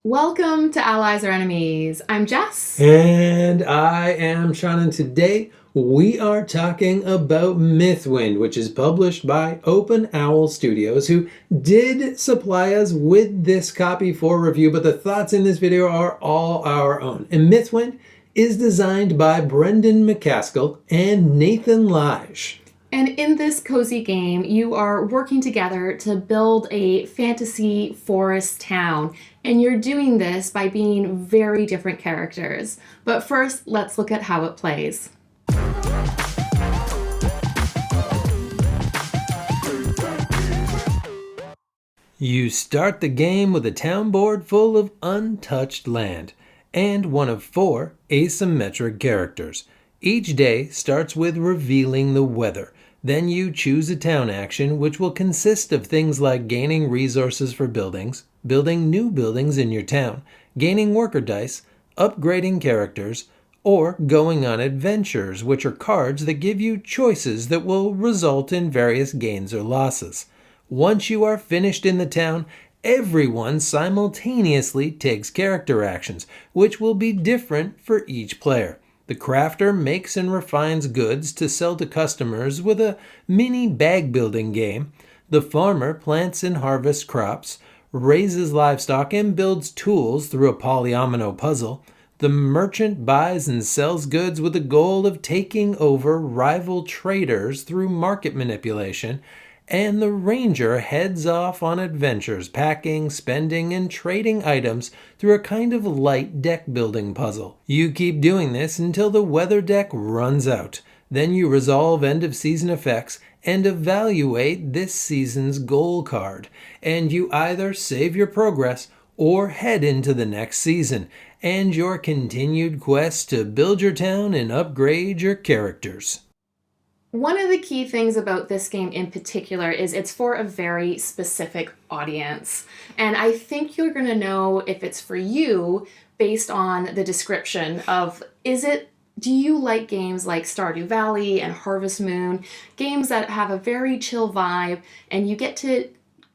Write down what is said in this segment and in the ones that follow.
Welcome to Allies or Enemies. I'm Jess. And I am Sean, and today we are talking about Mythwind, which is published by Open Owl Studios, who did supply us with this copy for review, but the thoughts in this video are all our own. And Mythwind is designed by Brendan McCaskill and Nathan Lige. And in this cozy game, you are working together to build a fantasy forest town. And you're doing this by being very different characters. But first, let's look at how it plays. You start the game with a town board full of untouched land and one of 4 asymmetric characters. Each day starts with revealing the weather. Then you choose a town action, which will consist of things like gaining resources for buildings, building new buildings in your town, gaining worker dice, upgrading characters, or going on adventures, which are cards that give you choices that will result in various gains or losses. Once you are finished in the town, everyone simultaneously takes character actions, which will be different for each player. The crafter makes and refines goods to sell to customers with a mini bag building game. The farmer plants and harvests crops, raises livestock, and builds tools through a polyomino puzzle. The merchant buys and sells goods with the goal of taking over rival traders through market manipulation. And the ranger heads off on adventures, packing, spending, and trading items through a kind of light deck building puzzle. You keep doing this until the weather deck runs out. Then you resolve end of season effects and evaluate this season's goal card. And you either save your progress or head into the next season and your continued quest to build your town and upgrade your characters. One of the key things about this game in particular is it's for a very specific audience. And I think you're going to know if it's for you based on the description of do you like games like Stardew Valley and Harvest Moon, games that have a very chill vibe and you get to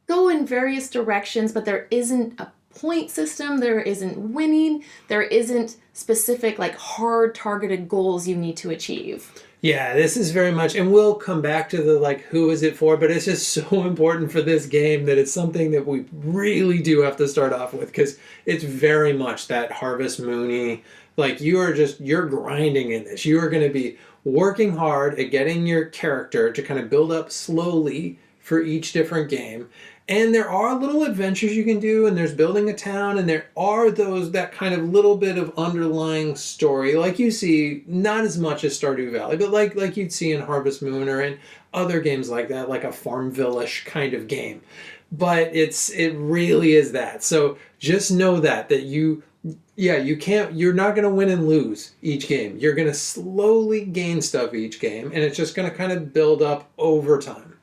go in various directions, but there isn't a point system, there isn't winning, there isn't specific hard targeted goals you need to achieve. Yeah, this is very much, and we'll come back to the who is it for, but it's just so important for this game that it's something that we really do have to start off with because it's very much that Harvest Moony, you're grinding in this. You are going to be working hard at getting your character to kind of build up slowly for each different game. And there are little adventures you can do, and there's building a town, and there are that kind of little bit of underlying story, like you see, not as much as Stardew Valley, but like you'd see in Harvest Moon or in other games like that, like a Farmville-ish kind of game. But it really is that. So just know that you're not going to win and lose each game. You're going to slowly gain stuff each game, and it's just going to kind of build up over time.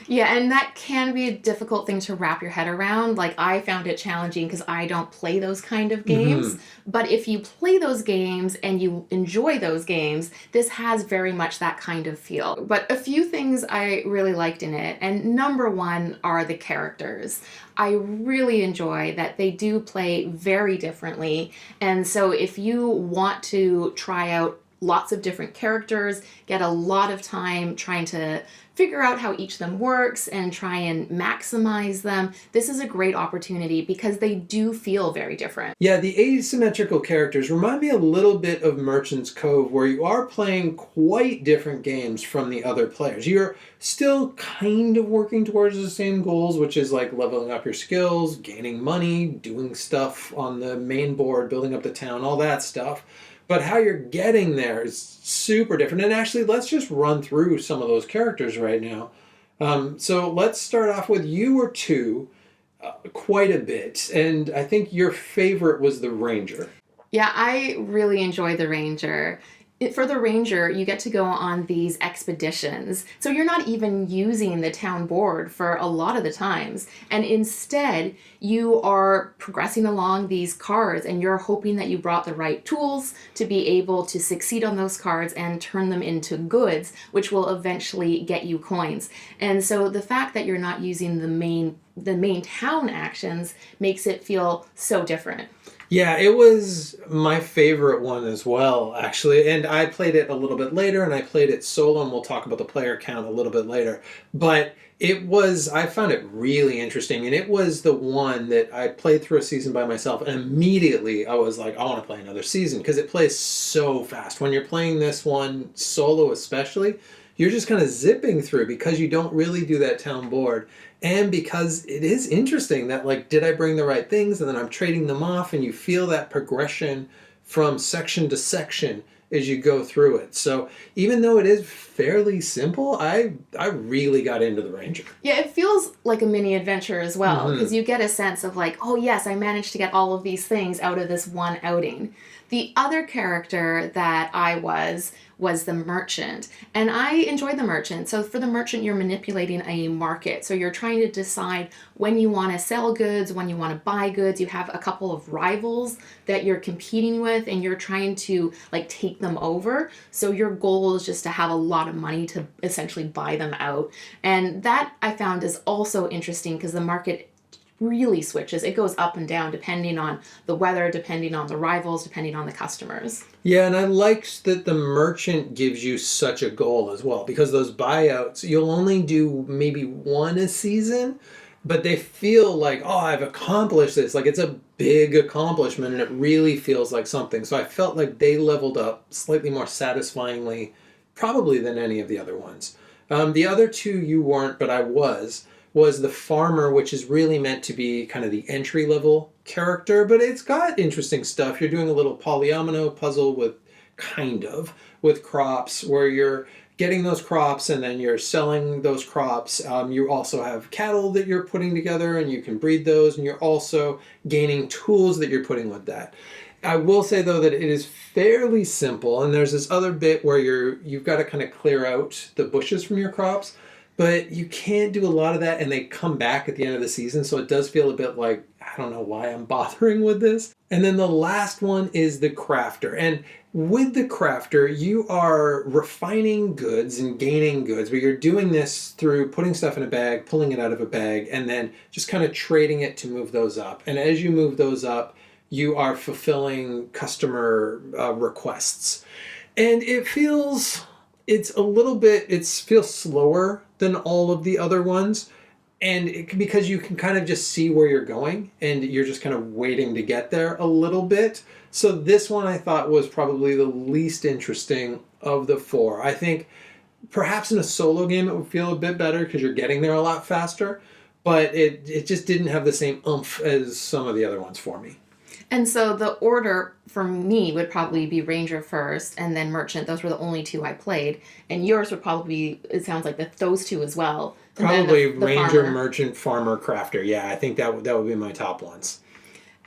Yeah, and that can be a difficult thing to wrap your head around. I found it challenging because I don't play those kind of games. Mm-hmm. But if you play those games and you enjoy those games, this has very much that kind of feel. But a few things I really liked in it, and number one are the characters. I really enjoy that they do play very differently. And so if you want to try out lots of different characters, get a lot of time trying to figure out how each of them works and try and maximize them, this is a great opportunity because they do feel very different. Yeah, the asymmetrical characters remind me a little bit of Merchant's Cove, where you are playing quite different games from the other players. You're still kind of working towards the same goals, which is leveling up your skills, gaining money, doing stuff on the main board, building up the town, all that stuff. But how you're getting there is super different. And actually, let's just run through some of those characters right now. So let's start off with you were two quite a bit. And I think your favorite was the Ranger. Yeah, I really enjoy the Ranger. For the Ranger, you get to go on these expeditions. So you're not even using the town board for a lot of the times. And instead, you are progressing along these cards and you're hoping that you brought the right tools to be able to succeed on those cards and turn them into goods, which will eventually get you coins. And so the fact that you're not using the main the main town actions makes it feel so different. Yeah, it was my favorite one as well, actually. And I played it a little bit later, and I played it solo, and we'll talk about the player count a little bit later. But I found it really interesting, and it was the one that I played through a season by myself, and immediately I was like, I want to play another season, because it plays so fast. When you're playing this one solo especially, you're just kind of zipping through because you don't really do that town board. And because it is interesting that, like, did I bring the right things? And then I'm trading them off, and you feel that progression from section to section as you go through it. So even though it is fairly simple, I really got into the Ranger. Yeah, it feels like a mini adventure as well, because you get a sense of like, oh yes, I managed to get all of these things out of this one outing. The other character that I was the merchant, and I enjoyed the merchant. So for the merchant, you're manipulating a market. So you're trying to decide when you want to sell goods, when you want to buy goods. You have a couple of rivals that you're competing with, and you're trying to like take them over. So your goal is just to have a lot of money to essentially buy them out. And that I found is also interesting because the market really switches. It goes up and down depending on the weather, depending on the rivals, depending on the customers. Yeah, and I liked that the merchant gives you such a goal as well, because those buyouts, you'll only do maybe one a season, but they feel like, oh, I've accomplished this. Like, it's a big accomplishment, and it really feels like something. So I felt like they leveled up slightly more satisfyingly, probably than any of the other ones. The other two you weren't, but I was the farmer, which is really meant to be kind of the entry-level character, but it's got interesting stuff. You're doing a little polyomino puzzle with crops, where you're getting those crops and then you're selling those crops. You also have cattle that you're putting together, and you can breed those, and you're also gaining tools that you're putting with that. I will say, though, that it is fairly simple, and there's this other bit where you've got to kind of clear out the bushes from your crops, but you can't do a lot of that, and they come back at the end of the season, so it does feel a bit like, I don't know why I'm bothering with this. And then the last one is the crafter. And with the crafter, you are refining goods and gaining goods, but you're doing this through putting stuff in a bag, pulling it out of a bag, and then just kind of trading it to move those up. And as you move those up, you are fulfilling customer requests. And it feels slower than all of the other ones, and because you can kind of just see where you're going, and you're just kind of waiting to get there a little bit. So this one I thought was probably the least interesting of the four. I think perhaps in a solo game it would feel a bit better because you're getting there a lot faster, but it just didn't have the same oomph as some of the other ones for me. And so the order for me would probably be Ranger first and then Merchant. Those were the only two I played. And yours would probably be, it sounds like those two as well. Probably Ranger, farmer. Merchant, Farmer, Crafter. Yeah, I think that would be my top ones.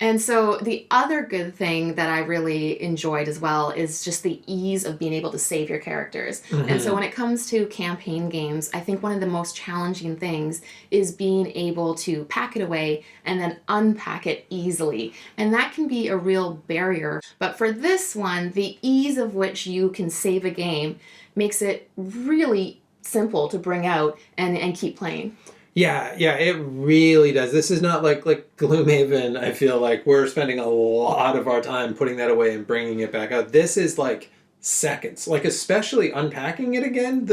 And so the other good thing that I really enjoyed as well is just the ease of being able to save your characters. And so when it comes to campaign games, I think one of the most challenging things is being able to pack it away and then unpack it easily. And that can be a real barrier. But for this one, the ease of which you can save a game makes it really simple to bring out and keep playing. Yeah, it really does. This is not like Gloomhaven. I feel like we're spending a lot of our time putting that away and bringing it back out. This is like seconds, like especially unpacking it again.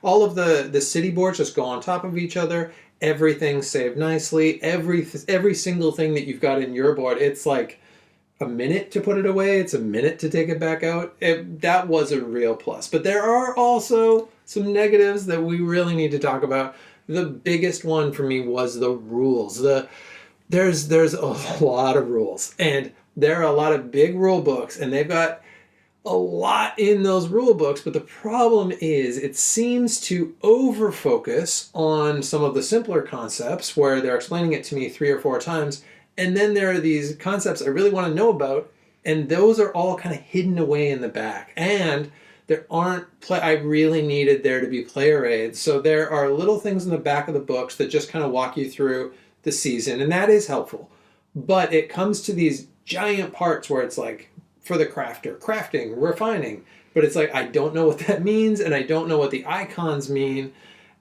All of the city boards just go on top of each other. Everything's saved nicely. Every single thing that you've got in your board, it's like a minute to put it away. It's a minute to take it back out. That was a real plus. But there are also some negatives that we really need to talk about. The biggest one for me was the rules. There's a lot of rules, and there are a lot of big rule books, and they've got a lot in those rule books, but the problem is it seems to over-focus on some of the simpler concepts where they're explaining it to me 3 or 4 times, and then there are these concepts I really want to know about, and those are all kind of hidden away in the back. And I really needed there to be player aids. So there are little things in the back of the books that just kind of walk you through the season, and that is helpful. But it comes to these giant parts where it's like, for the crafter, crafting, refining. But it's like, I don't know what that means, and I don't know what the icons mean.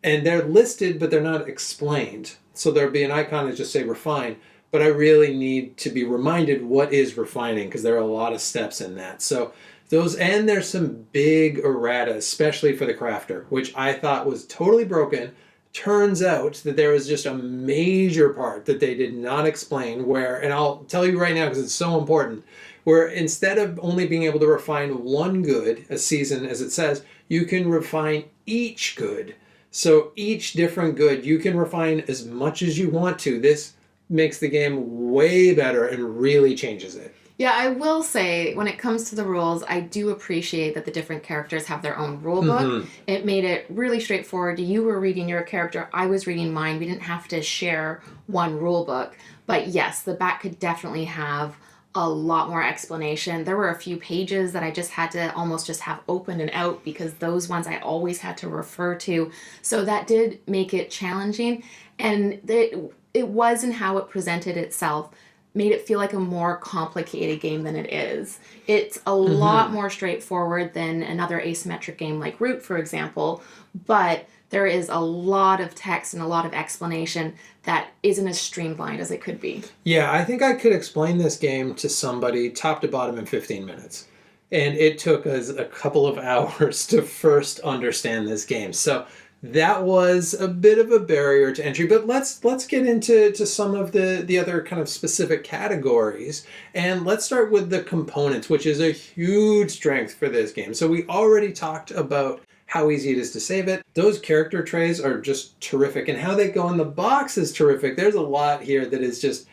And they're listed, but they're not explained. So there'll be an icon that just say refine, but I really need to be reminded what is refining, because there are a lot of steps in that. So those, and there's some big errata, especially for the crafter, which I thought was totally broken. Turns out that there was just a major part that they did not explain where, and I'll tell you right now because it's so important, where instead of only being able to refine one good a season, as it says, you can refine each good. So each different good, you can refine as much as you want to. This makes the game way better and really changes it. Yeah, I will say, when it comes to the rules, I do appreciate that the different characters have their own rule book. It made it really straightforward. You were reading your character, I was reading mine. We didn't have to share one rule book. But yes, the back could definitely have a lot more explanation. There were a few pages that I just had to almost just have open and out, because those ones I always had to refer to. So that did make it challenging. And it was in how it presented itself, made it feel like a more complicated game than it is. It's a lot more straightforward than another asymmetric game like Root, for example, but there is a lot of text and a lot of explanation that isn't as streamlined as it could be. Yeah, I think I could explain this game to somebody top to bottom in 15 minutes. And it took us a couple of hours to first understand this game. So that was a bit of a barrier to entry, but let's get into some of the other kind of specific categories, and let's start with the components, which is a huge strength for this game. So we already talked about how easy it is to save it. Those character trays are just terrific, and how they go in the box is terrific. There's a lot here that is just,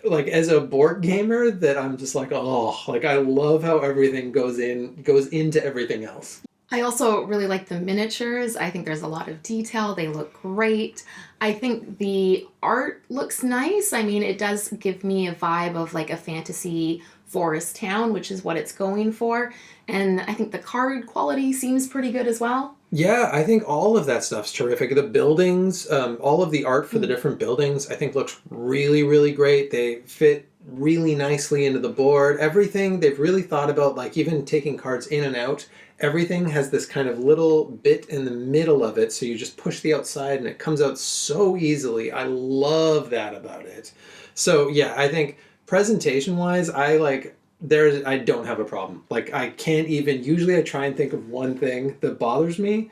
like, as a board gamer, that I'm just like, oh, like, I love how everything goes into everything else. I also really like the miniatures. I think there's a lot of detail. They look great. I think the art looks nice. I mean, it does give me a vibe of like a fantasy forest town, which is what it's going for. And I think the card quality seems pretty good as well. Yeah, I think all of that stuff's terrific. The buildings, all of the art for the different buildings, I think looks really, really great. They fit really nicely into the board. Everything, they've really thought about, like, even taking cards in and out. Everything has this kind of little bit in the middle of it, so you just push the outside and it comes out so easily. I love that about it. So yeah, I think presentation-wise, I don't have a problem. Like, I can't even, usually I try and think of one thing that bothers me.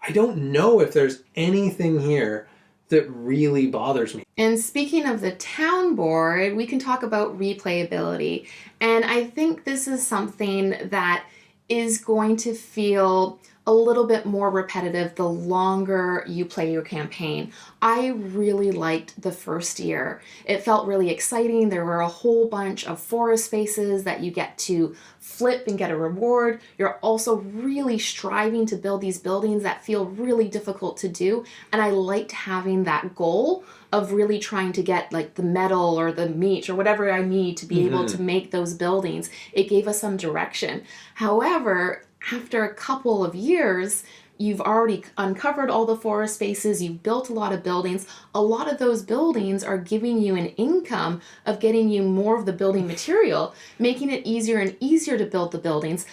I don't know if there's anything here that really bothers me. And speaking of the town board, we can talk about replayability. And I think this is something that is going to feel a little bit more repetitive the longer you play your campaign. I really liked the first year. It felt really exciting. There were a whole bunch of forest spaces that you get to flip and get a reward. You're also really striving to build these buildings that feel really difficult to do. And I liked having that goal of really trying to get like the metal or the meat or whatever I need to be able to make those buildings. It gave us some direction. However, after a couple of years, you've already uncovered all the forest spaces, you've built a lot of buildings. A lot of those buildings are giving you an income of getting you more of the building material, making it easier and easier to build the buildings,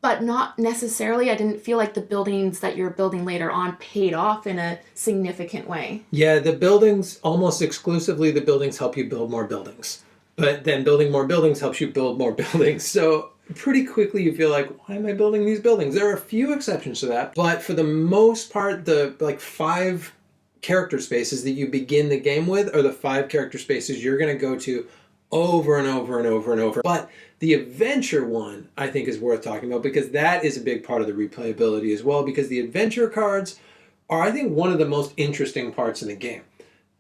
but not necessarily, I didn't feel like the buildings that you're building later on paid off in a significant way. Yeah, the buildings, almost exclusively the buildings help you build more buildings. But then building more buildings helps you build more buildings. So pretty quickly you feel like, why am I building these buildings? There are a few exceptions to that, but for the most part, the 5 character spaces that you begin the game with are the 5 character spaces you're going to go to over and over and over and over. But the adventure one, I think, is worth talking about, because that is a big part of the replayability as well, because the adventure cards are, I think, one of the most interesting parts in the game.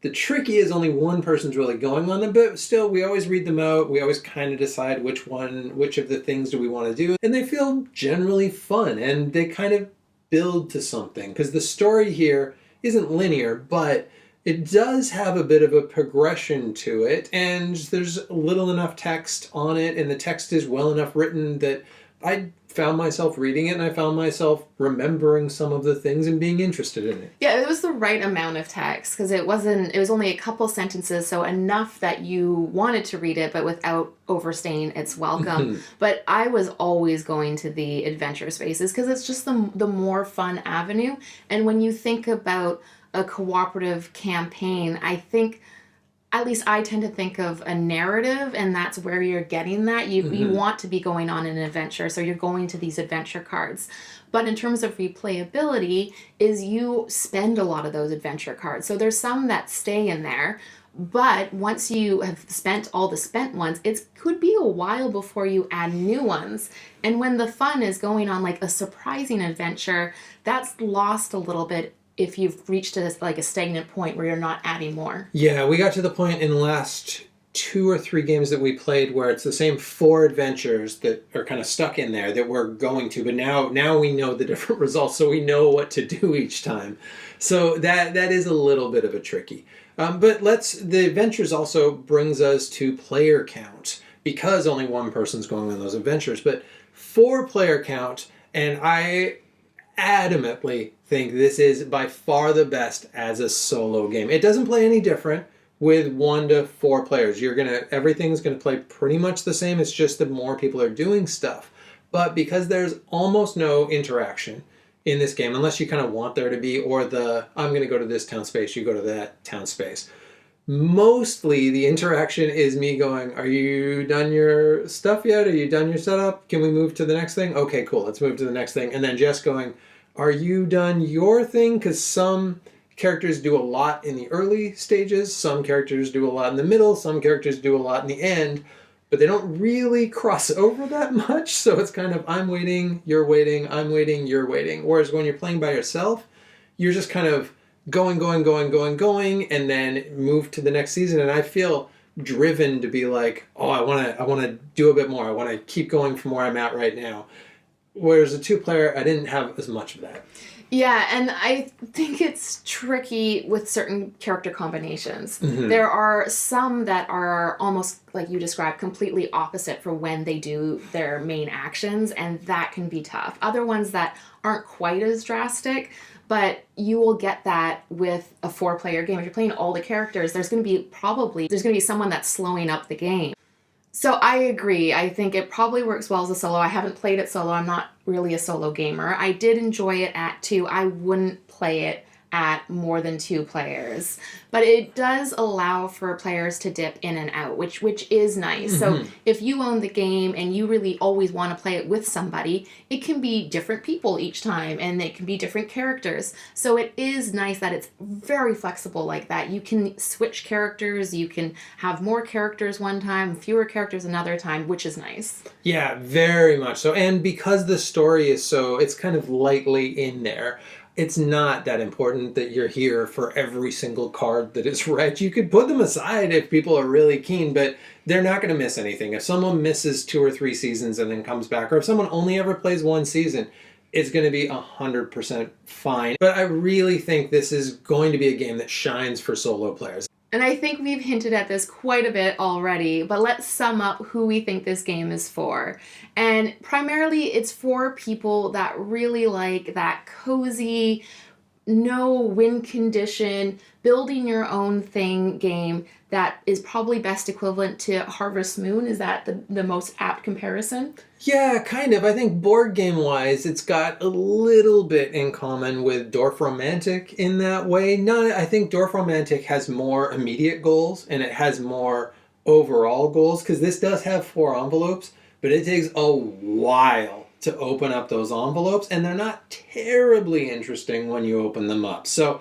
The tricky is only one person's really going on them, but still, we always read them out. We always kind of decide which of the things do we want to do. And they feel generally fun, and they kind of build to something, because the story here isn't linear, but it does have a bit of a progression to it, and there's little enough text on it, and the text is well enough written that I found myself reading it, and I found myself remembering some of the things and being interested in it. Yeah, it was the right amount of text, because it was only a couple sentences, so enough that you wanted to read it, but without overstaying its welcome. But I was always going to the adventure spaces, because it's just the more fun avenue. And when you think about a cooperative campaign, I think, at least I tend to think of a narrative, and that's where you're getting that. You want to be going on an adventure, so you're going to these adventure cards. But in terms of replayability, is you spend a lot of those adventure cards. So there's some that stay in there, but once you have spent all the spent ones, it could be a while before you add new ones. And when the fun is going on like a surprising adventure, that's lost a little bit if you've reached a stagnant point where you're not adding more. Yeah, we got to the point in the last 2 or 3 games that we played where it's the same 4 adventures that are kind of stuck in there that we're going to, but now we know the different results, so we know what to do each time. So that is a little bit of a tricky. But the adventures also brings us to player count, because only one person's going on those adventures. But 4 player count, and I adamantly think this is by far the best as a solo game. It doesn't play any different with 1 to 4 players. Everything's gonna play pretty much the same. It's just that more people are doing stuff. But because there's almost no interaction in this game, unless you kind of want there to be, or I'm gonna go to this town space, you go to that town space. Mostly the interaction is me going, are you done your stuff yet? Are you done your setup? Can we move to the next thing? Okay, cool, let's move to the next thing. And then Jess going, are you done your thing? Because some characters do a lot in the early stages, some characters do a lot in the middle, some characters do a lot in the end, but they don't really cross over that much. So it's kind of, I'm waiting, you're waiting, I'm waiting, you're waiting. Whereas when you're playing by yourself, you're just kind of going, and then move to the next season. And I feel driven to be like, oh, I want to do a bit more. I want to keep going from where I'm at right now. Whereas a 2-player, I didn't have as much of that. Yeah, and I think it's tricky with certain character combinations. There are some that are almost, like you described, completely opposite for when they do their main actions, and that can be tough. Other ones that aren't quite as drastic, but you will get that with a 4-player game. If you're playing all the characters, there's going to be someone that's slowing up the game. So I agree. I think it probably works well as a solo. I haven't played it solo. I'm not really a solo gamer. I did enjoy it at 2. I wouldn't play it at more than 2 players. But it does allow for players to dip in and out, which is nice. So if you own the game and you really always want to play it with somebody, it can be different people each time, and it can be different characters. So it is nice that it's very flexible like that. You can switch characters, you can have more characters one time, fewer characters another time, which is nice. Yeah, very much so. And because the story is it's kind of lightly in there, it's not that important that you're here for every single card that is read. You could put them aside if people are really keen, but they're not going to miss anything. If someone misses 2 or 3 seasons and then comes back, or if someone only ever plays 1 season, it's going to be 100% fine. But I really think this is going to be a game that shines for solo players. And I think we've hinted at this quite a bit already, but let's sum up who we think this game is for. And primarily it's for people that really like that cozy, no win condition, building your own thing game that is probably best equivalent to Harvest Moon. Is that the most apt comparison? Yeah, kind of. I think board game wise, it's got a little bit in common with Dorf Romantic in that way. I think Dorf Romantic has more immediate goals and it has more overall goals, because this does have 4 envelopes, but it takes a while to open up those envelopes, and they're not terribly interesting when you open them up. So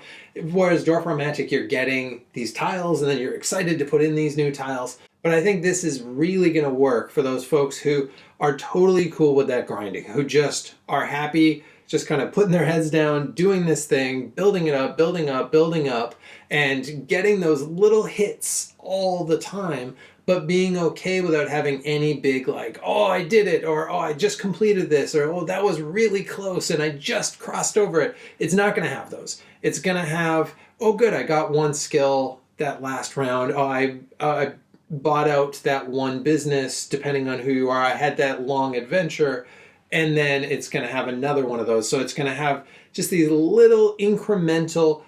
whereas Dorf Romantic, you're getting these tiles and then you're excited to put in these new tiles. But I think this is really going to work for those folks who are totally cool with that grinding, who just are happy just kind of putting their heads down, doing this thing, building it up, building up, and getting those little hits all the time, but being okay without having any big like, oh, I did it, or oh, I just completed this, or oh, that was really close and I just crossed over it. It's not going to have those. It's going to have, oh good, I got 1 skill that last round. Oh, I bought out that 1 business, depending on who you are. I had that long adventure, and then it's going to have another one of those. So it's going to have just these little incremental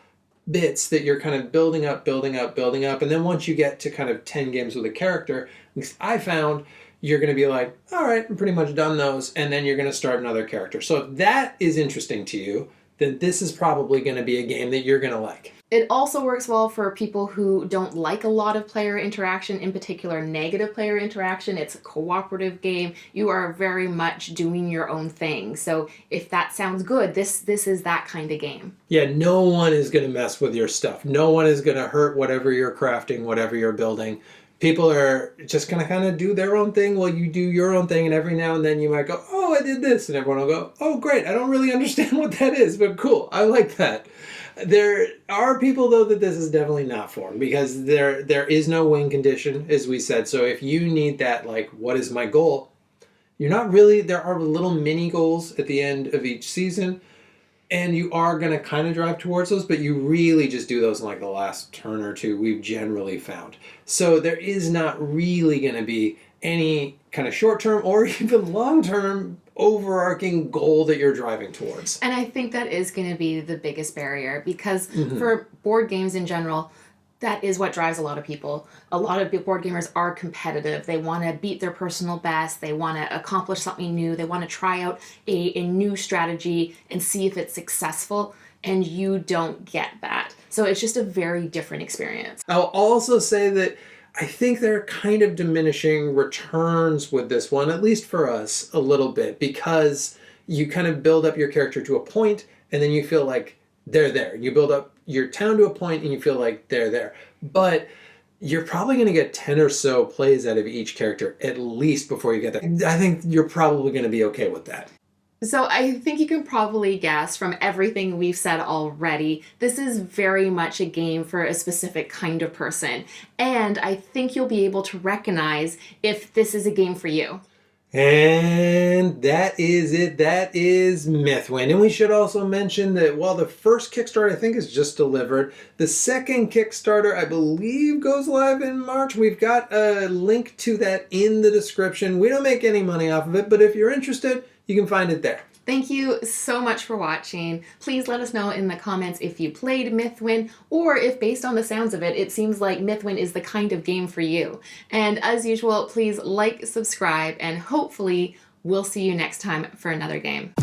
bits that you're kind of building up. And then once you get to kind of 10 games with a character, at least I found, you're going to be like, all right, I'm pretty much done those. And then you're going to start another character. So if that is interesting to you, then this is probably going to be a game that you're going to like. It also works well for people who don't like a lot of player interaction, in particular negative player interaction. It's a cooperative game. You are very much doing your own thing. So if that sounds good, this is that kind of game. Yeah, no one is going to mess with your stuff. No one is going to hurt whatever you're crafting, whatever you're building. People are just going to kind of do their own thing while you do your own thing. And every now and then you might go, oh, I did this. And everyone will go, oh, great. I don't really understand what that is, but cool. I like that. There are people, though, that this is definitely not for, because there is no win condition, as we said. So if you need that, like, what is my goal? You're not really, there are little mini goals at the end of each season, and you are going to kind of drive towards those, but you really just do those in like the last turn or two, we've generally found. So there is not really going to be any kind of short-term or even long-term overarching goal that you're driving towards. And I think that is going to be the biggest barrier, because for board games in general, that is what drives a lot of people. A lot of board gamers are competitive. They want to beat their personal best. They want to accomplish something new. They want to try out a new strategy and see if it's successful. And you don't get that. So it's just a very different experience. I'll also say that I think there are kind of diminishing returns with this one, at least for us, a little bit, because you kind of build up your character to a point and then you feel like they're there. You build up your town to a point and you feel like they're there. But you're probably going to get 10 or so plays out of each character at least before you get there. I think you're probably going to be okay with that. So I think you can probably guess from everything we've said already, this is very much a game for a specific kind of person. And I think you'll be able to recognize if this is a game for you. And that is it. That is Mythwind. And we should also mention that while the first Kickstarter, I think, is just delivered, the second Kickstarter, I believe, goes live in March. We've got a link to that in the description. We don't make any money off of it, but if you're interested, you can find it there. Thank you so much for watching. Please let us know in the comments if you played Mythwind, or if based on the sounds of it, it seems like Mythwind is the kind of game for you. And as usual, please like, subscribe, and hopefully we'll see you next time for another game.